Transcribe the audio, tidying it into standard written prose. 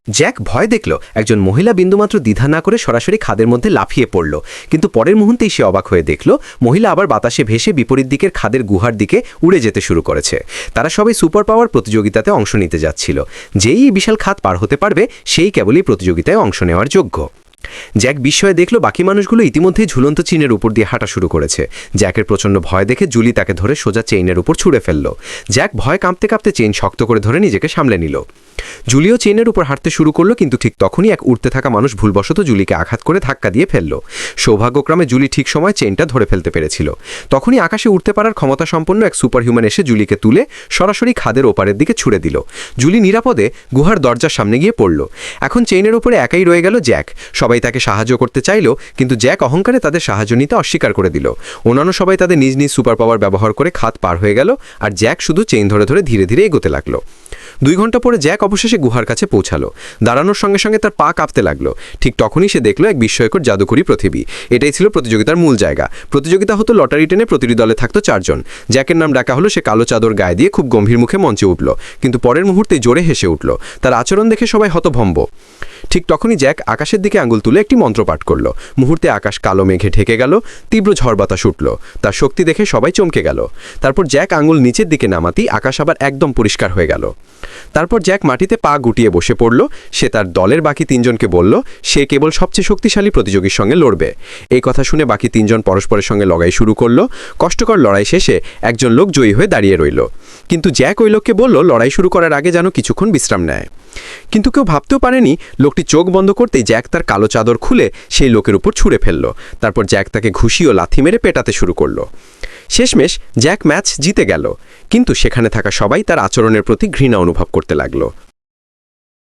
Jack ভয় দেখল একজন মহিলা বিন্দুমাত্র দ্বিধা না করে সরাসরি খাদের মধ্যে লাফিয়ে পড়ল, কিন্তু পরের মুহূর্তেই সে অবাক হয়ে দেখল মহিলা আবার বাতাসে ভেসে বিপরীত দিকের খাদের গুহার দিকে উড়ে যেতে শুরু করেছে। তারা সবাই সুপার পাওয়ার প্রতিযোগিতাতে অংশ নিতে যাচ্ছিল। যেই এই বিশাল খাদ পার হতে পারবে সেই কেবলই প্রতিযোগিতায় অংশ নেওয়ার যোগ্য। জ্যাক বিস্ময়ে দেখল বাকি মানুষগুলো ইতিমধ্যেই ঝুলন্ত চেইনের উপর দিয়ে হাঁটা শুরু করেছে। জ্যাকের প্রচণ্ড ভয় দেখে জুলি তাকে ধরে সোজা চেইনের উপর ছুঁড়ে ফেলল। জ্যাক ভয় কাঁপতে কাঁপতে চেইন শক্ত করে ধরে নিজেকে সামলে নিল। জুলিও চেইনের উপর হাঁটতে শুরু করলো, কিন্তু ঠিক তখনই এক উড়তে থাকা মানুষ ভুলবশত জুলিকে আঘাত করে ধাক্কা দিয়ে ফেলল। সৌভাগ্যক্রমে জুলি ঠিক সময় চেইনটা ধরে ফেলতে পেরেছিল। তখনই আকাশে উঠতে পারার ক্ষমতা সম্পন্ন এক সুপারহিউম্যান এসে জুলিকে তুলে সরাসরি খাদের ওপারের দিকে ছুড়ে দিল। জুলি নিরাপদে গুহার দরজার সামনে গিয়ে পড়ল। এখন চেইনের ওপরে একাই রয়ে গেল জ্যাক। সবাই তাকে সাহায্য করতে চাইল, কিন্তু জ্যাক অহংকারে তাদের সাহায্য নিতে অস্বীকার করে দিল। অন্যান্য সবাই তাদের নিজ নিজ সুপার পাওয়ার ব্যবহার করে খাদ পার হয়ে গেল, আর জ্যাক শুধু চেইন ধরে ধরে ধীরে ধীরে এগোতে লাগলো। 2 ঘন্টা পরে জ্যাক অবশেষে গুহার কাছে পৌঁছালো। দাঁড়ানোর সঙ্গে সঙ্গে তার পা কাঁপতে লাগলো। ঠিক তখনই সে দেখলো এক বিস্ময়কর জাদুকরী পৃথিবী। এটাই ছিল প্রতিযোগিতার মূল জায়গা। প্রতিযোগিতা হতো লটারি টেনে, প্রতিটি দলে থাকতো 4 জন। জ্যাকের নাম ডাকা হলো। সে কালো চাদর গায়ে দিয়ে খুব গম্ভীর মুখে মঞ্চে উঠল, কিন্তু পরের মুহূর্তে জোরে হেসে উঠল। তার আচরণ দেখে সবাই হতভম্ব। ঠিক তখনই জ্যাক আকাশের দিকে আঙুল তুলে একটি মন্ত্র পাঠ করল। মুহূর্তে আকাশ কালো মেঘে ঢেকে গেল। তীব্র ঝড় বাতাস উঠল। তার শক্তি দেখে সবাই চমকে গেল। তারপর জ্যাক আঙুল নিচের দিকে নামাতেই আকাশ আবার একদম পরিষ্কার হয়ে গেল। তারপর জ্যাক মাটিতে পা গুটিয়ে বসে পড়ল। সে তার দলের বাকি 3 জনকে বলল সে কেবল সবচেয়ে শক্তিশালী প্রতিযোগীর সঙ্গে লড়বে। এই কথা শুনে বাকি 3 জন পরস্পরের সঙ্গে লড়াই শুরু করল। কষ্টকর লড়াই শেষে একজন লোক জয়ী হয়ে দাঁড়িয়ে রইল, কিন্তু জ্যাক ওই লোককে বলল লড়াই শুরু করার আগে যেন কিছুক্ষণ বিশ্রাম নেয়। কিন্তু কেউ ভাবতেও পারেনি লোকটি চোখ বন্ধ করতেই জ্যাক তার কালো চাদর খুলে সেই লোকের উপর ছুঁড়ে ফেলল। তারপর জ্যাক তাকে ঘুষি ও লাথি মেরে পেটাতে শুরু করল। শেষমেশ জ্যাক ম্যাচ জিতে গেল, কিন্তু সেখানে থাকা সবাই তার আচরণের প্রতি ঘৃণা অনুভব করতে লাগলো।